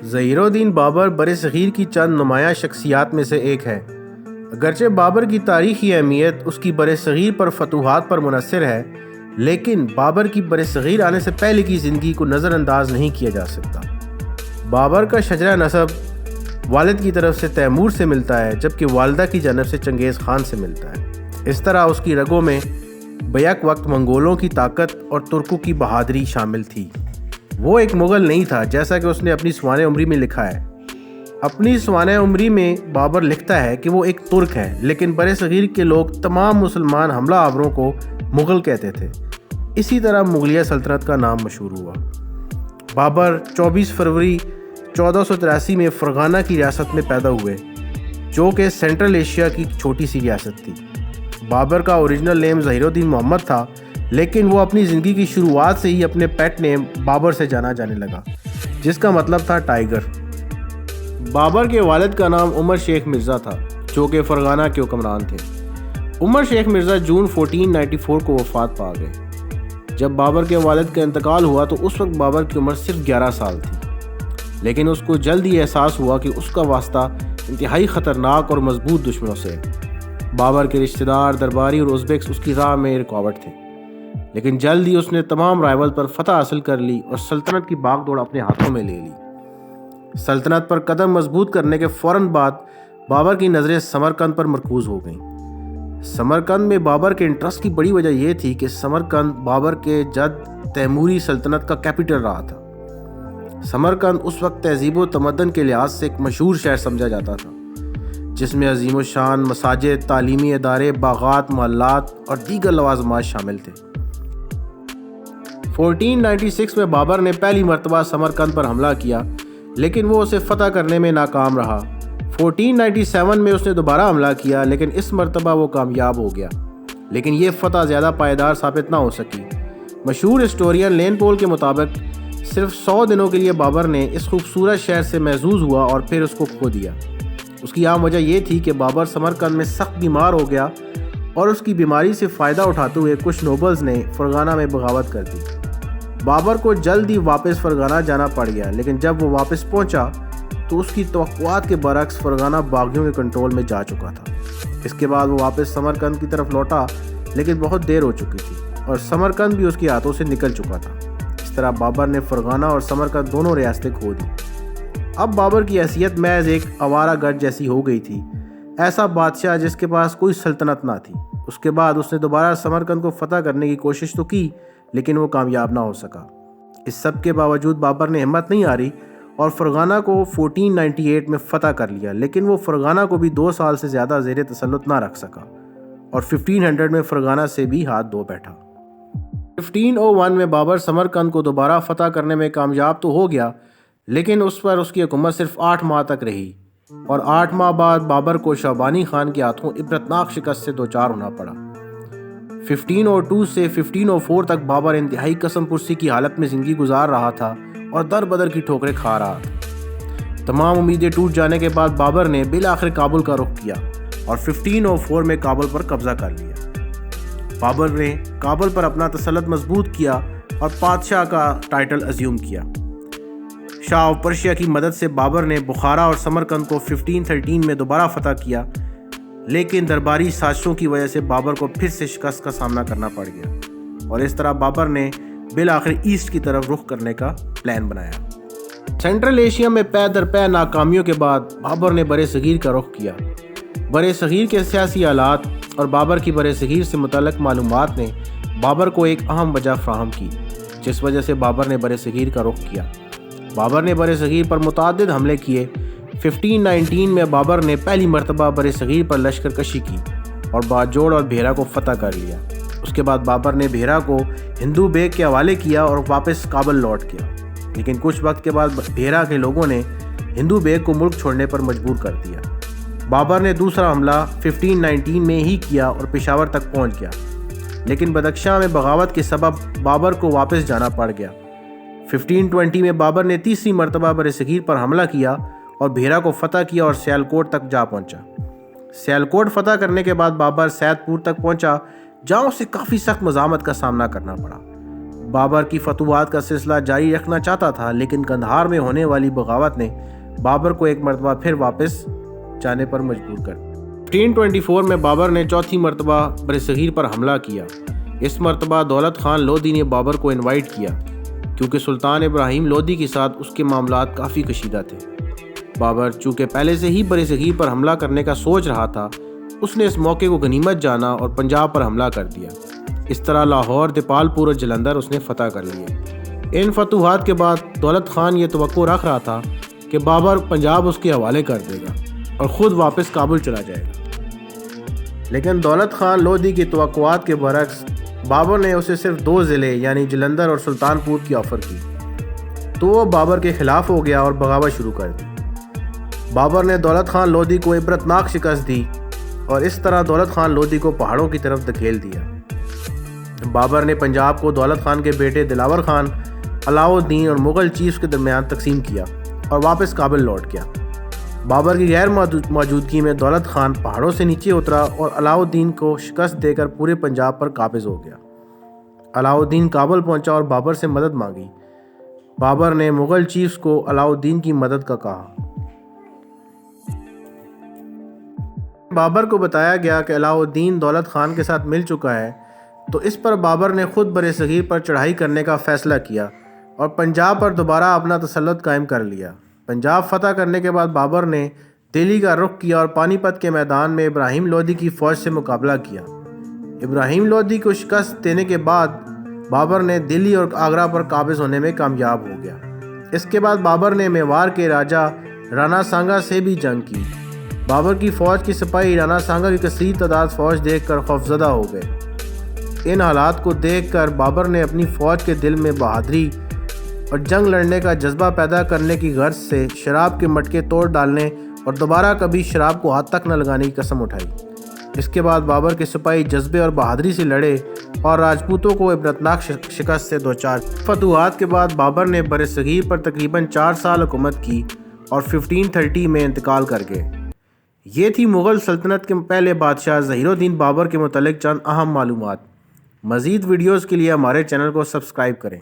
ظہیر الدین بابر برصغیر کی چند نمایاں شخصیات میں سے ایک ہے۔ اگرچہ بابر کی تاریخی اہمیت اس کی برصغیر پر فتوحات پر منحصر ہے، لیکن بابر کی برصغیر آنے سے پہلے کی زندگی کو نظر انداز نہیں کیا جا سکتا۔ بابر کا شجرہ نسب والد کی طرف سے تیمور سے ملتا ہے، جبکہ والدہ کی جانب سے چنگیز خان سے ملتا ہے۔ اس طرح اس کی رگوں میں بیک وقت منگولوں کی طاقت اور ترکوں کی بہادری شامل تھی۔ وہ ایک مغل نہیں تھا، جیسا کہ اس نے اپنی سوانح عمری میں لکھا ہے۔ اپنی سوانح عمری میں بابر لکھتا ہے کہ وہ ایک ترک ہے، لیکن برصغیر کے لوگ تمام مسلمان حملہ آوروں کو مغل کہتے تھے۔ اسی طرح مغلیہ سلطنت کا نام مشہور ہوا۔ بابر 24 فروری 1483 میں فرغانہ کی ریاست میں پیدا ہوئے، جو کہ سینٹرل ایشیا کی چھوٹی سی ریاست تھی۔ بابر کا اوریجنل نیم ظہیر الدین محمد تھا، لیکن وہ اپنی زندگی کی شروعات سے ہی اپنے پیٹ نیم بابر سے جانا جانے لگا، جس کا مطلب تھا ٹائیگر۔ بابر کے والد کا نام عمر شیخ مرزا تھا، جو کہ فرغانہ کے حکمران تھے۔ عمر شیخ مرزا جون 1494 کو وفات پا گئے۔ جب بابر کے والد کا انتقال ہوا تو اس وقت بابر کی عمر صرف 11 سال تھی، لیکن اس کو جلد ہی احساس ہوا کہ اس کا واسطہ انتہائی خطرناک اور مضبوط دشمنوں سے ہے۔ بابر کے رشتہ دار، درباری اور ازبیکس اس کی راہ میں رکاوٹ تھے، لیکن جلد ہی اس نے تمام رائول پر فتح حاصل کر لی اور سلطنت کی باغ دوڑ اپنے ہاتھوں میں لے لی۔ سلطنت پر قدم مضبوط کرنے کے فوراً بعد بابر کی نظریں سمرقند پر مرکوز ہو گئیں۔ سمرقند میں بابر کے انٹرسٹ کی بڑی وجہ یہ تھی کہ سمرقند بابر کے جد تیموری سلطنت کا کیپٹل رہا تھا۔ سمرقند اس وقت تہذیب و تمدن کے لحاظ سے ایک مشہور شہر سمجھا جاتا تھا، جس میں عظیم الشان مساجد، تعلیمی ادارے، باغات، محلات اور دیگر لوازمات شامل تھے۔ 1496 میں بابر نے پہلی مرتبہ سمرقند پر حملہ کیا، لیکن وہ اسے فتح کرنے میں ناکام رہا۔ 1497 میں اس نے دوبارہ حملہ کیا، لیکن اس مرتبہ وہ کامیاب ہو گیا، لیکن یہ فتح زیادہ پائیدار ثابت نہ ہو سکی۔ مشہور ہسٹورین لین پول کے مطابق صرف 100 دنوں کے لیے بابر نے اس خوبصورت شہر سے محظوظ ہوا اور پھر اس کو کھو دیا۔ اس کی عام وجہ یہ تھی کہ بابر سمرقند میں سخت بیمار ہو گیا اور اس کی بیماری سے فائدہ اٹھاتے ہوئے کچھ نوبلز نے فرغانہ میں بغاوت کر دی۔ بابر کو جلد ہی واپس فرغانہ جانا پڑ گیا، لیکن جب وہ واپس پہنچا تو اس کی توقعات کے برعکس فرغانہ باغیوں کے کنٹرول میں جا چکا تھا۔ اس کے بعد وہ واپس سمرقند کی طرف لوٹا، لیکن بہت دیر ہو چکی تھی اور سمرقند بھی اس کے ہاتھوں سے نکل چکا تھا۔ اس طرح بابر نے فرغانہ اور سمرقند دونوں ریاستیں کھو دی۔ اب بابر کی حیثیت محض ایک آوارہ گرد جیسی ہو گئی تھی، ایسا بادشاہ جس کے پاس کوئی سلطنت نہ تھی۔ اس کے بعد اس نے دوبارہ سمرقند کو فتح کرنے کی کوشش تو کی، لیکن وہ کامیاب نہ ہو سکا۔ اس سب کے باوجود بابر نے ہمت نہیں ہاری اور فرغانہ کو 1498 میں فتح کر لیا، لیکن وہ فرغانہ کو بھی 2 سال سے زیادہ زیر تسلط نہ رکھ سکا اور 1500 میں فرغانہ سے بھی ہاتھ دھو بیٹھا۔ 1501 میں بابر سمرقند کو دوبارہ فتح کرنے میں کامیاب تو ہو گیا، لیکن اس پر اس کی حکومت صرف 8 ماہ تک رہی اور 8 ماہ بعد بابر کو شعبانی خان کے ہاتھوں عبرتناک شکست سے دوچار ہونا پڑا۔ 1502 سے 1504 تک بابر انتہائی قسم پرسی کی حالت میں زندگی گزار رہا تھا اور در بدر کی ٹھوکریں کھا رہا تھا۔ تمام امیدیں ٹوٹ جانے کے بعد بابر نے بالآخر کابل کا رخ کیا اور 1504 میں کابل پر قبضہ کر لیا۔ بابر نے کابل پر اپنا تسلط مضبوط کیا اور بادشاہ کا ٹائٹل ازیوم کیا۔ شاہ آف پرشیا کی مدد سے بابر نے بخارا اور سمرقند کو 1513 میں دوبارہ فتح کیا، لیکن درباری سازشوں کی وجہ سے بابر کو پھر سے شکست کا سامنا کرنا پڑ گیا اور اس طرح بابر نے بالآخر ایسٹ کی طرف رخ کرنے کا پلان بنایا۔ سینٹرل ایشیا میں پے در پے ناکامیوں کے بعد بابر نے برصغیر کا رخ کیا۔ برصغیر کے سیاسی حالات اور بابر کی برصغیر سے متعلق معلومات نے بابر کو ایک اہم وجہ فراہم کی، جس وجہ سے بابر نے برصغیر کا رخ کیا۔ بابر نے برصغیر پر متعدد حملے کیے۔ 1519 میں بابر نے پہلی مرتبہ برصغیر پر لشکر کشی کی اور باجوڑ اور بھیرا کو فتح کر لیا۔ اس کے بعد بابر نے بھیرا کو ہندو بیگ کے حوالے کیا اور واپس کابل لوٹ گیا، لیکن کچھ وقت کے بعد بھیرا کے لوگوں نے ہندو بیگ کو ملک چھوڑنے پر مجبور کر دیا۔ بابر نے دوسرا حملہ 1519 میں ہی کیا اور پشاور تک پہنچ گیا، لیکن بدخشاں میں بغاوت کے سبب بابر کو واپس جانا پڑ گیا۔ 1520 میں بابر نے تیسری مرتبہ برصغیر پر حملہ کیا اور بھیرا کو فتح کیا اور سیالکوٹ تک جا پہنچا۔ سیالکوٹ فتح کرنے کے بعد بابر سیدپور تک پہنچا، جہاں اسے کافی سخت مزاحمت کا سامنا کرنا پڑا۔ بابر کی فتوحات کا سلسلہ جاری رکھنا چاہتا تھا، لیکن قندھار میں ہونے والی بغاوت نے بابر کو ایک مرتبہ پھر واپس جانے پر مجبور کر دیا۔ 1524 میں بابر نے چوتھی مرتبہ برصغیر پر حملہ کیا۔ اس مرتبہ دولت خان لودھی نے بابر کو انوائٹ کیا، کیونکہ سلطان ابراہیم لودھی کے ساتھ اس کے معاملات کافی کشیدہ تھے۔ بابر چونکہ پہلے سے ہی برصغیر پر حملہ کرنے کا سوچ رہا تھا، اس نے اس موقع کو غنیمت جانا اور پنجاب پر حملہ کر دیا۔ اس طرح لاہور، دیپال پور اور جلندھر اس نے فتح کر لیے۔ ان فتوحات کے بعد دولت خان یہ توقع رکھ رہا تھا کہ بابر پنجاب اس کے حوالے کر دے گا اور خود واپس کابل چلا جائے گا، لیکن دولت خان لودھی کی توقعات کے برعکس بابر نے اسے صرف 2 ضلع یعنی جلندھر اور سلطان پور کی آفر کی، تو وہ بابر کے خلاف ہو گیا اور بغاوت شروع کر دی۔ بابر نے دولت خان لودھی کو عبرتناک شکست دی اور اس طرح دولت خان لودھی کو پہاڑوں کی طرف دھکیل دیا۔ بابر نے پنجاب کو دولت خان کے بیٹے دلاور خان، علاؤ الدین اور مغل چیفز کے درمیان تقسیم کیا اور واپس کابل لوٹ گیا۔ بابر کی غیر موجودگی میں دولت خان پہاڑوں سے نیچے اترا اور علاؤ الدین کو شکست دے کر پورے پنجاب پر قابض ہو گیا۔ علاؤ الدین کابل پہنچا اور بابر سے مدد مانگی۔ بابر نے مغل چیفز کو علاؤ الدین کی مدد کا کہا۔ بابر کو بتایا گیا کہ علاؤ الدین دولت خان کے ساتھ مل چکا ہے، تو اس پر بابر نے خود برصغیر پر چڑھائی کرنے کا فیصلہ کیا اور پنجاب پر دوبارہ اپنا تسلط قائم کر لیا۔ پنجاب فتح کرنے کے بعد بابر نے دلی کا رخ کیا اور پانی پت کے میدان میں ابراہیم لودھی کی فوج سے مقابلہ کیا۔ ابراہیم لودھی کو شکست دینے کے بعد بابر نے دلی اور آگرہ پر قابض ہونے میں کامیاب ہو گیا۔ اس کے بعد بابر نے میواڑ کے راجہ رانا سانگا سے بھی جنگ کی۔ بابر کی فوج کی سپاہی رانا سانگا کی کثیر تعداد فوج دیکھ کر خوفزدہ ہو گئے۔ ان حالات کو دیکھ کر بابر نے اپنی فوج کے دل میں بہادری اور جنگ لڑنے کا جذبہ پیدا کرنے کی غرض سے شراب کے مٹکے توڑ ڈالنے اور دوبارہ کبھی شراب کو ہاتھ تک نہ لگانے کی قسم اٹھائی۔ اس کے بعد بابر کے سپاہی جذبے اور بہادری سے لڑے اور راجپوتوں کو عبرتناک شکست سے دوچار۔ فتوحات کے بعد بابر نے برصغیر پر تقریباً 4 سال حکومت کی اور 1530 میں انتقال کر گئے۔ یہ تھی مغل سلطنت کے پہلے بادشاہ ظہیر الدین بابر کے متعلق چند اہم معلومات۔ مزید ویڈیوز کے لیے ہمارے چینل کو سبسکرائب کریں۔